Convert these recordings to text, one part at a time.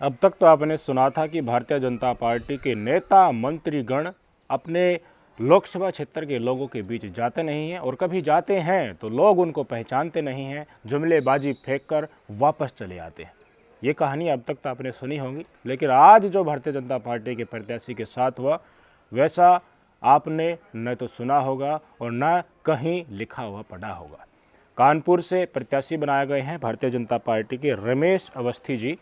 अब तक तो आपने सुना था कि भारतीय जनता पार्टी के नेता मंत्रीगण अपने लोकसभा क्षेत्र के लोगों के बीच जाते नहीं हैं, और कभी जाते हैं तो लोग उनको पहचानते नहीं हैं, जुमलेबाजी फेंक कर वापस चले आते हैं। ये कहानी अब तक तो आपने सुनी होगी, लेकिन आज जो भारतीय जनता पार्टी के प्रत्याशी के साथ हुआ वैसा आपने न तो सुना होगा और न कहीं लिखा हुआ पढ़ा होगा। कानपुर से प्रत्याशी बनाए गए हैं भारतीय जनता पार्टी के रमेश अवस्थी जी।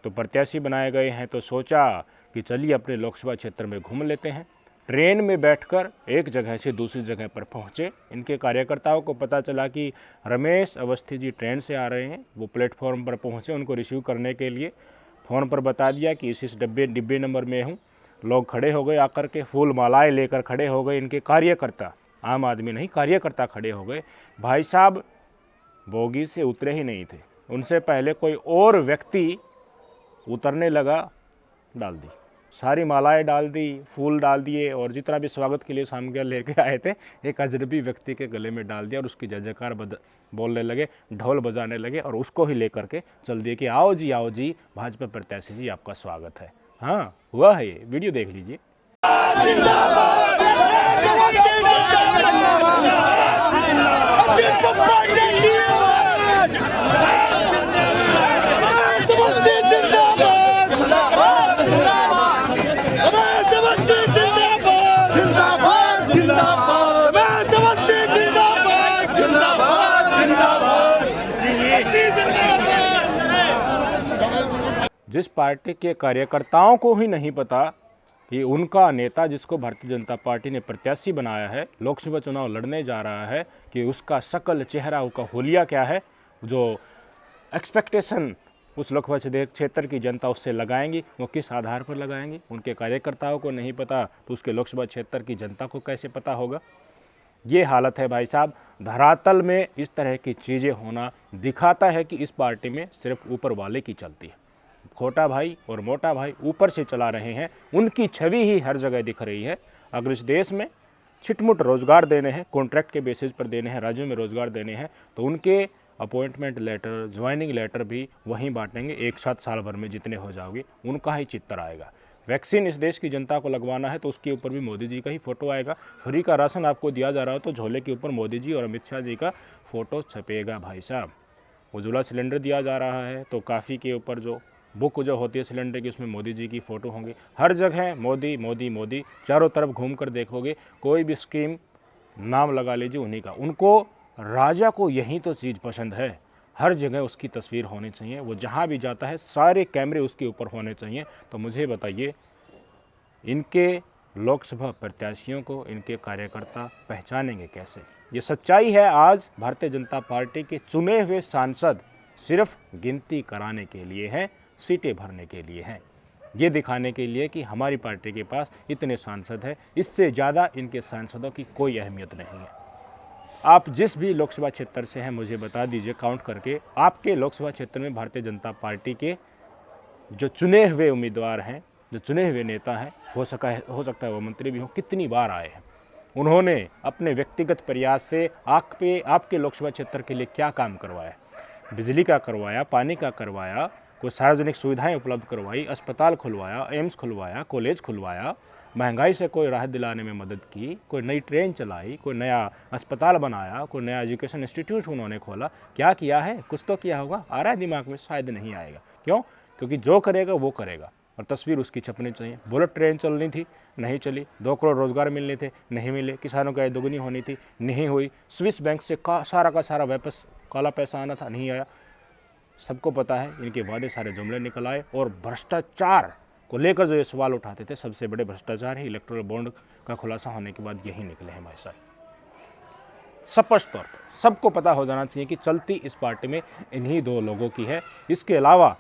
तो प्रत्याशी बनाए गए हैं तो सोचा कि चलिए अपने लोकसभा क्षेत्र में घूम लेते हैं। ट्रेन में बैठकर एक जगह से दूसरी जगह पर पहुंचे। इनके कार्यकर्ताओं को पता चला कि रमेश अवस्थी जी ट्रेन से आ रहे हैं। वो प्लेटफॉर्म पर पहुंचे, उनको रिसीव करने के लिए फ़ोन पर बता दिया कि इस डिब्बे नंबर में हूँ। लोग खड़े हो गए, आकर के फूल मालाएँ लेकर खड़े हो गए। इनके कार्यकर्ता, आम आदमी नहीं, कार्यकर्ता खड़े हो गए। भाई साहब बोगी से उतरे ही नहीं थे, उनसे पहले कोई और व्यक्ति उतरने लगा, डाल दी, सारी मालाएं डाल दी, फूल डाल दिए, और जितना भी स्वागत के लिए सामग्री लेके आए थे एक अजनबी व्यक्ति के गले में डाल दिया और उसकी जय जयकार बोलने लगे, ढोल बजाने लगे और उसको ही लेकर के चल दिए कि आओ जी भाजपा प्रत्याशी जी आपका स्वागत है। हाँ, हुआ है ये, वीडियो देख लीजिए। जिस पार्टी के कार्यकर्ताओं को ही नहीं पता कि उनका नेता, जिसको भारतीय जनता पार्टी ने प्रत्याशी बनाया है, लोकसभा चुनाव लड़ने जा रहा है, कि उसका शकल चेहरा, उसका हुलिया क्या है, जो एक्सपेक्टेशन उस लोकसभा क्षेत्र की जनता उससे लगाएंगी, वो किस आधार पर लगाएंगी, उनके कार्यकर्ताओं को नहीं पता तो उसके लोकसभा क्षेत्र की जनता को कैसे पता होगा। ये हालत है भाई साहब। धरातल में इस तरह की चीज़ें होना दिखाता है कि इस पार्टी में सिर्फ ऊपर वाले की चलती है। छोटा भाई और मोटा भाई ऊपर से चला रहे हैं, उनकी छवि ही हर जगह दिख रही है। अगर इस देश में छिटमुट रोज़गार देने हैं, कॉन्ट्रैक्ट के बेसिस पर देने हैं, राज्यों में रोज़गार देने हैं, तो उनके अपॉइंटमेंट लेटर, ज्वाइनिंग लेटर भी वहीं बांटेंगे। एक साथ साल भर में जितने हो जाओगे उनका ही चित्र आएगा। वैक्सीन इस देश की जनता को लगवाना है तो उसके ऊपर भी मोदी जी का ही फ़ोटो आएगा। फ्री का राशन आपको दिया जा रहा हो तो झोले के ऊपर मोदी जी और अमित शाह जी का फ़ोटो छपेगा भाई साहब। उज्ज्वला सिलेंडर दिया जा रहा है तो काफ़ी के ऊपर जो बुक जो होती है सिलेंडर की, उसमें मोदी जी की फ़ोटो होंगी। हर जगह मोदी मोदी मोदी, चारों तरफ घूम कर देखोगे कोई भी स्कीम नाम लगा लीजिए उन्हीं का। उनको, राजा को यही तो चीज़ पसंद है, हर जगह उसकी तस्वीर होनी चाहिए। वो जहाँ भी जाता है सारे कैमरे उसके ऊपर होने चाहिए। तो मुझे बताइए, इनके लोकसभा प्रत्याशियों को इनके कार्यकर्ता पहचानेंगे कैसे? ये सच्चाई है। आज भारतीय जनता पार्टी के चुने हुए सांसद सिर्फ गिनती कराने के लिए हैं, सीटें भरने के लिए हैं, ये दिखाने के लिए कि हमारी पार्टी के पास इतने सांसद हैं। इससे ज़्यादा इनके सांसदों की कोई अहमियत नहीं है। आप जिस भी लोकसभा क्षेत्र से हैं मुझे बता दीजिए काउंट करके, आपके लोकसभा क्षेत्र में भारतीय जनता पार्टी के जो चुने हुए उम्मीदवार हैं, जो चुने हुए नेता हैं, हो सकता है वो मंत्री भी हो, कितनी बार आए हैं, उन्होंने अपने व्यक्तिगत प्रयास से आपके लोकसभा क्षेत्र के लिए क्या काम करवाया? बिजली का करवाया, पानी का करवाया, कोई सार्वजनिक सुविधाएं उपलब्ध करवाई, अस्पताल खुलवाया, एम्स खुलवाया, कॉलेज खुलवाया, महंगाई से कोई राहत दिलाने में मदद की, कोई नई ट्रेन चलाई, कोई नया अस्पताल बनाया, कोई नया एजुकेशन इंस्टीट्यूट उन्होंने खोला। क्या किया है? कुछ तो किया होगा, आ रहा है दिमाग में, शायद नहीं आएगा। क्यों? क्योंकि जो करेगा वो करेगा और तस्वीर उसकी छपनी चाहिए। बुलेट ट्रेन चलनी थी, नहीं चली। 2 करोड़ रोज़गार मिलने थे, नहीं मिले। किसानों की आय दोगुनी होनी थी, नहीं हुई। स्विस बैंक से सारा का सारा वापस काला पैसा आना था, नहीं आया। सबको पता है इनके वादे सारे जुमले निकल आए। और भ्रष्टाचार को लेकर जो ये सवाल उठाते थे, सबसे बड़े भ्रष्टाचार ही इलेक्टोरल बॉन्ड का खुलासा होने के बाद यही निकले हैं भाई साहब। स्पष्ट तौर पर सबको पता हो जाना चाहिए कि चलती इस पार्टी में इन्हीं 2 लोगों की है। इसके अलावा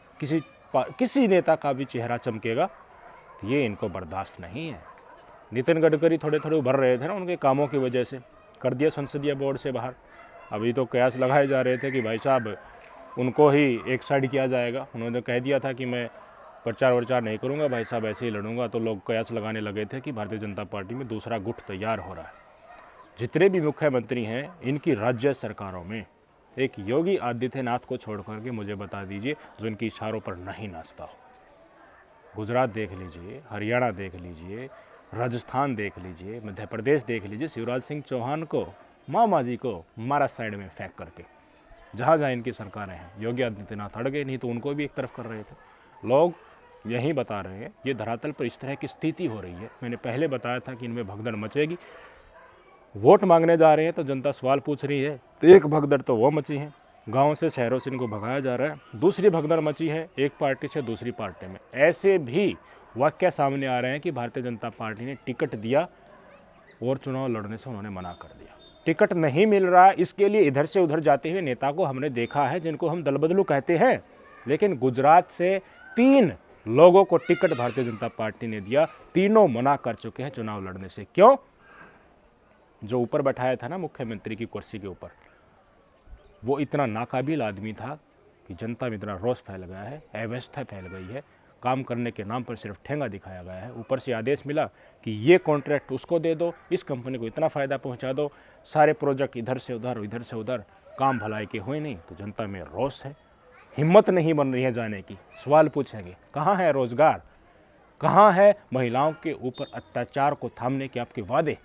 किसी नेता का भी चेहरा चमकेगा तो ये इनको बर्दाश्त नहीं है। नितिन गडकरी थोड़े थोड़े उभर रहे थे ना, उनके कामों की वजह से कर दिया संसदीय बोर्ड से बाहर। अभी तो कयास लगाए जा रहे थे कि भाई साहब उनको ही एक साइड किया जाएगा। उन्होंने कह दिया था कि मैं प्रचार नहीं करूंगा भाई साहब, ऐसे ही लड़ूंगा। तो लोग कयास लगाने लगे थे कि भारतीय जनता पार्टी में दूसरा गुट तैयार हो रहा है। जितने भी मुख्यमंत्री हैं इनकी राज्य सरकारों में एक योगी आदित्यनाथ को छोड़ करके मुझे बता दीजिए जो इनकी इशारों पर नहीं नाचता हो। गुजरात देख लीजिए, हरियाणा देख लीजिए, राजस्थान देख लीजिए, मध्य प्रदेश देख लीजिए, शिवराज सिंह चौहान को, मामा जी को मारा साइड में फेंक करके। जहाँ जहाँ इनकी सरकारें हैं, योगी आदित्यनाथ अड़ गए, नहीं तो उनको भी एक तरफ कर रहे थे। लोग यही बता रहे हैं, ये धरातल पर इस तरह की स्थिति हो रही है। मैंने पहले बताया था कि इनमें भगदड़ मचेगी। वोट मांगने जा रहे हैं तो जनता सवाल पूछ रही है, तो एक भगदड़ तो वो मची है, गाँव से शहरों से इनको भगाया जा रहा है। दूसरी भगदड़ मची है एक पार्टी से दूसरी पार्टी में। ऐसे भी वाक्य सामने आ रहे हैं कि भारतीय जनता पार्टी ने टिकट दिया और चुनाव लड़ने से उन्होंने मना कर दिया। टिकट नहीं मिल रहा, इसके लिए इधर से उधर जाते हुए नेता को हमने देखा है, जिनको हम दल बदलू कहते हैं। लेकिन गुजरात से 3 लोगों को टिकट भारतीय जनता पार्टी ने दिया, तीनों मना कर चुके हैं चुनाव लड़ने से। क्यों? जो ऊपर बैठाया था ना मुख्यमंत्री की कुर्सी के ऊपर, वो इतना नाकाबिल आदमी था कि जनता में इतना रोष फैल गया है, अव्यवस्था फैल गई है, काम करने के नाम पर सिर्फ ठेंगा दिखाया गया है। ऊपर से आदेश मिला कि ये कॉन्ट्रैक्ट उसको दे दो, इस कंपनी को इतना फ़ायदा पहुंचा दो, सारे प्रोजेक्ट इधर से उधर, काम भलाई के हुए नहीं। तो जनता में रोष है, हिम्मत नहीं बन रही है जाने की। सवाल पूछेंगे, कहाँ है रोजगार, कहाँ है महिलाओं के ऊपर अत्याचार को थामने के आपके वादे,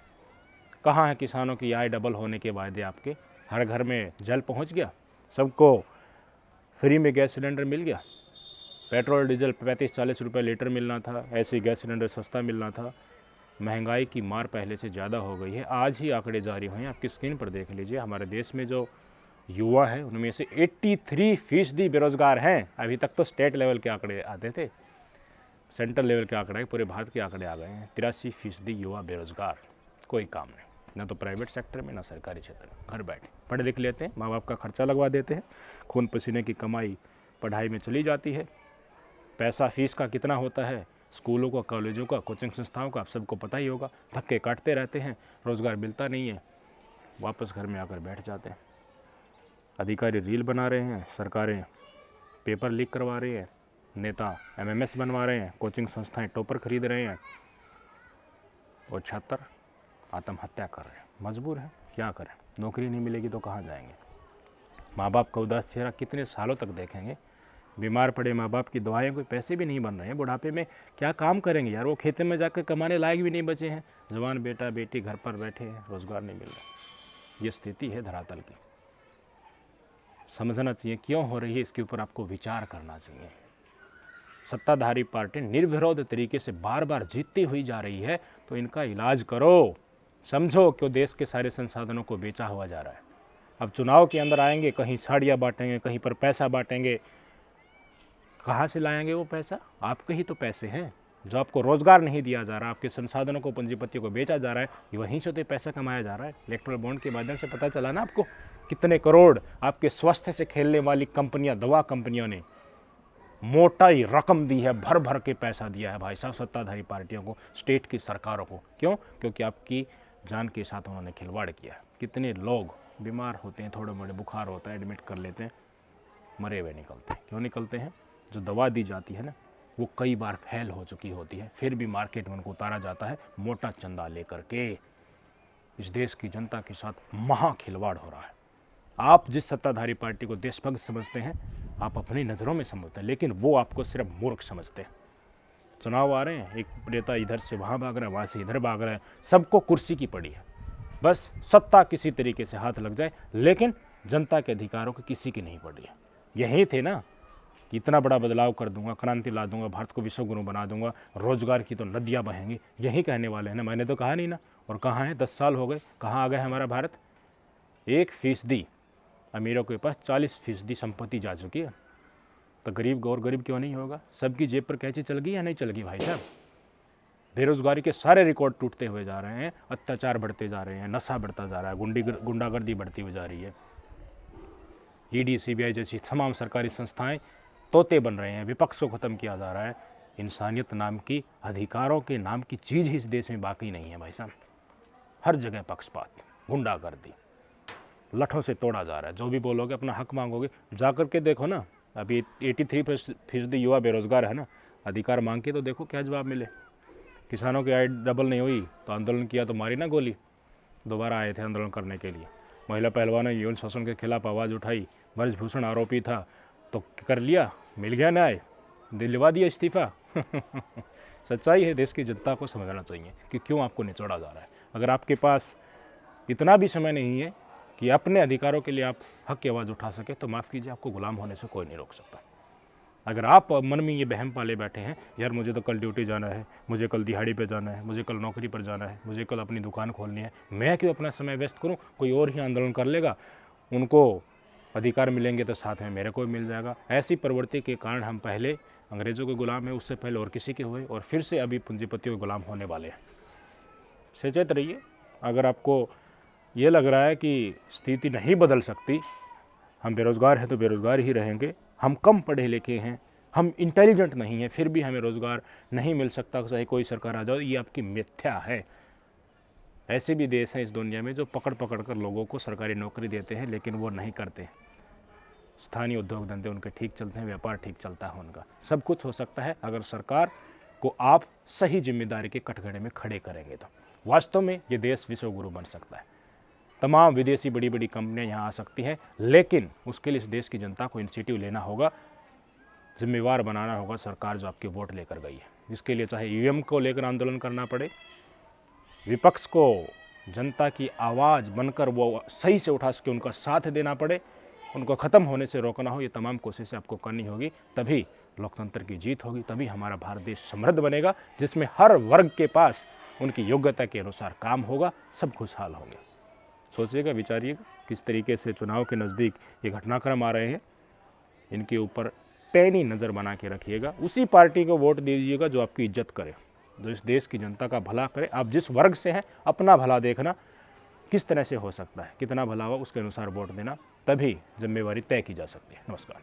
कहाँ है किसानों की आय डबल होने के वादे आपके? हर घर में जल पहुंच गया, सबको फ्री में गैस सिलेंडर मिल गया, पेट्रोल डीजल 35-40 रुपये लीटर मिलना था, ऐसे गैस सिलेंडर सस्ता मिलना था। महंगाई की मार पहले से ज़्यादा हो गई है। आज ही आंकड़े जारी हुए हैं, आपकी स्क्रीन पर देख लीजिए। हमारे देश में जो युवा है उनमें से 83% बेरोजगार हैं। अभी तक तो स्टेट लेवल के आंकड़े आते थे, सेंट्रल लेवल के आंकड़े पूरे भारत के आंकड़े आ गए हैं। 83% युवा बेरोजगार, कोई काम नहीं, ना तो प्राइवेट सेक्टर में ना सरकारी क्षेत्र में, घर बैठे पढ़ लिख लेते हैं, माँ बाप का खर्चा लगवा देते हैं, खून पसीने की कमाई पढ़ाई में चली जाती है। पैसा फीस का कितना होता है, स्कूलों का, कॉलेजों का, कोचिंग संस्थाओं का, आप सबको पता ही होगा। धक्के काटते रहते हैं, रोज़गार मिलता नहीं है, वापस घर में आकर बैठ जाते हैं। अधिकारी रील बना रहे हैं, सरकारें पेपर लीक करवा रही है, नेता MMS बनवा रहे हैं, कोचिंग संस्थाएं टॉपर खरीद रहे हैं, और छात्र आत्महत्या कर रहे हैं। मजबूर हैं, क्या करें, नौकरी नहीं मिलेगी तो कहाँ जाएंगे। माँ बाप का उदास चेहरा कितने सालों तक देखेंगे। बीमार पड़े माँ बाप की दवाएं, कोई पैसे भी नहीं बन रहे हैं, बुढ़ापे में क्या काम करेंगे यार, वो खेत में जाकर कमाने लायक भी नहीं बचे हैं। जवान बेटा बेटी घर पर बैठे हैं, रोज़गार नहीं मिल रहा। ये स्थिति है धरातल की। समझना चाहिए क्यों हो रही है, इसके ऊपर आपको विचार करना चाहिए। सत्ताधारी पार्टी निर्विरोध तरीके से बार बार जीतती हुई जा रही है, तो इनका इलाज करो। समझो क्यों देश के सारे संसाधनों को बेचा हुआ जा रहा है। अब चुनाव के अंदर आएंगे, कहीं साड़ियाँ बांटेंगे, कहीं पर पैसा बांटेंगे। कहाँ से लाएंगे वो पैसा? आपके ही तो पैसे हैं। जो आपको रोज़गार नहीं दिया जा रहा, आपके संसाधनों को, पूंजीपतियों को बेचा जा रहा है, ये वहीं से तो पैसा कमाया जा रहा है। इलेक्ट्रल बॉन्ड के माध्यम से पता चला ना आपको, कितने करोड़ आपके स्वास्थ्य से खेलने वाली कंपनियां, दवा कंपनियों ने मोटाई रकम दी है, भर भर के पैसा दिया है भाई साहब सत्ताधारी पार्टियों को, स्टेट की सरकारों को। क्यों? क्योंकि आपकी जान के साथ उन्होंने खिलवाड़ किया। कितने लोग बीमार होते हैं, थोड़े मोड़े बुखार होता है, एडमिट कर लेते हैं, मरे हुए निकलते हैं। क्यों निकलते हैं? जो दवा दी जाती है ना, वो कई बार फेल हो चुकी होती है, फिर भी मार्केट में उनको उतारा जाता है मोटा चंदा लेकर के। इस देश की जनता के साथ महा खिलवाड़ हो रहा है। आप जिस सत्ताधारी पार्टी को देशभक्त समझते हैं, आप अपनी नज़रों में समझते हैं, लेकिन वो आपको सिर्फ मूर्ख समझते हैं। चुनाव आ रहे हैं, एक नेता इधर से वहाँ भाग रहा है, वहाँ से इधर भाग रहा है, सबको कुर्सी की पड़ी है, बस सत्ता किसी तरीके से हाथ लग जाए, लेकिन जनता के अधिकारों की किसी की नहीं पड़ी है। यही थे ना कि इतना बड़ा बदलाव कर दूंगा, क्रांति ला दूंगा, भारत को विश्व गुरु बना दूंगा, रोजगार की तो नदियाँ बहेंगी, यही कहने वाले हैं ना। मैंने तो कहा नहीं ना। और कहाँ है? 10 साल हो गए, कहाँ आ गया हमारा भारत? 1% अमीरों के पास 40% संपत्ति जा चुकी है, तो गरीब और गरीब क्यों नहीं होगा? सबकी जेब पर कैसे चल गई या नहीं चल गई भाई साहब? बेरोजगारी के सारे रिकॉर्ड टूटते हुए जा रहे हैं, अत्याचार बढ़ते जा रहे हैं, नशा बढ़ता जा रहा है, गुंडागर्दी बढ़ती हुई जा रही है। ED CBI जैसी तमाम सरकारी संस्थाएं तोते बन रहे हैं, विपक्ष को ख़त्म किया जा रहा है। इंसानियत नाम की, अधिकारों के नाम की चीज़ ही इस देश में बाकी नहीं है भाई साहब। हर जगह पक्षपात, गुंडागर्दी, लठों से तोड़ा जा रहा है। जो भी बोलोगे, अपना हक मांगोगे, जा कर के देखो ना। अभी 83% युवा बेरोजगार है ना, अधिकार मांग के तो देखो क्या जवाब मिले। किसानों की आय डबल नहीं हुई तो आंदोलन किया तो मारी ना गोली, दोबारा आए थे आंदोलन करने के लिए। महिला पहलवान ने यौन शोषण के खिलाफ आवाज़ उठाई, ब्रजभूषण आरोपी था तो कर लिया, मिल गया न्याय, दिलवा दिया इस्तीफ़ा। सच्चाई है, देश की जनता को समझना चाहिए कि क्यों आपको निचोड़ा जा रहा है। अगर आपके पास इतना भी समय नहीं है कि अपने अधिकारों के लिए आप हक की आवाज़ उठा सके, तो माफ़ कीजिए, आपको गुलाम होने से कोई नहीं रोक सकता। अगर आप मन में ये वहम पाले बैठे हैं, यार मुझे तो कल ड्यूटी जाना है, मुझे कल दिहाड़ी पे जाना है, मुझे कल नौकरी पर जाना है, मुझे कल अपनी दुकान खोलनी है, मैं क्यों अपना समय व्यस्त करूं, कोई और ही आंदोलन कर लेगा, उनको अधिकार मिलेंगे तो साथ में मेरे को भी मिल जाएगा। ऐसी प्रवृत्ति के कारण हम पहले अंग्रेज़ों के गुलाम हैं, उससे पहले और किसी के हुए, और फिर से अभी पूंजीपतियों के गुलाम होने वाले हैं। सचेत रहिए। अगर आपको ये लग रहा है कि स्थिति नहीं बदल सकती, हम बेरोज़गार हैं तो बेरोज़गार ही रहेंगे, हम कम पढ़े लिखे हैं, हम इंटेलिजेंट नहीं हैं, फिर भी हमें रोज़गार नहीं मिल सकता चाहे कोई सरकार आ जाए, ये आपकी मिथ्या है। ऐसे भी देश हैं इस दुनिया में जो पकड़ पकड़ कर लोगों को सरकारी नौकरी देते हैं, लेकिन वो नहीं करते। स्थानीय उद्योग धंधे उनके ठीक चलते हैं, व्यापार ठीक चलता है उनका। सब कुछ हो सकता है अगर सरकार को आप सही जिम्मेदारी के कटघरे में खड़े करेंगे तो वास्तव में ये देश विश्वगुरु बन सकता है। तमाम विदेशी बड़ी बड़ी कंपनियां यहाँ आ सकती हैं, लेकिन उसके लिए इस देश की जनता को इनिशिएटिव लेना होगा, जिम्मेवार बनाना होगा सरकार जो आपके वोट लेकर गई है। इसके लिए चाहे ईवीएम को लेकर आंदोलन करना पड़े, विपक्ष को जनता की आवाज़ बनकर वो सही से उठा सके, उनका साथ देना पड़े, उनको ख़त्म होने से रोकना हो, ये तमाम कोशिशें आपको करनी होगी। तभी लोकतंत्र की जीत होगी, तभी हमारा भारत देश समृद्ध बनेगा, जिसमें हर वर्ग के पास उनकी योग्यता के अनुसार काम होगा, सब खुशहाल होंगे। सोचिएगा, विचारिएगा, किस तरीके से चुनाव के नज़दीक ये घटनाक्रम आ रहे हैं, इनके ऊपर पैनी नज़र बना के रखिएगा। उसी पार्टी को वोट दीजिएगा जो आपकी इज्जत करे, जो इस देश की जनता का भला करे। आप जिस वर्ग से हैं, अपना भला देखना किस तरह से हो सकता है, कितना भला हो उसके अनुसार वोट देना, तभी जिम्मेवारी तय की जा सकती है। नमस्कार।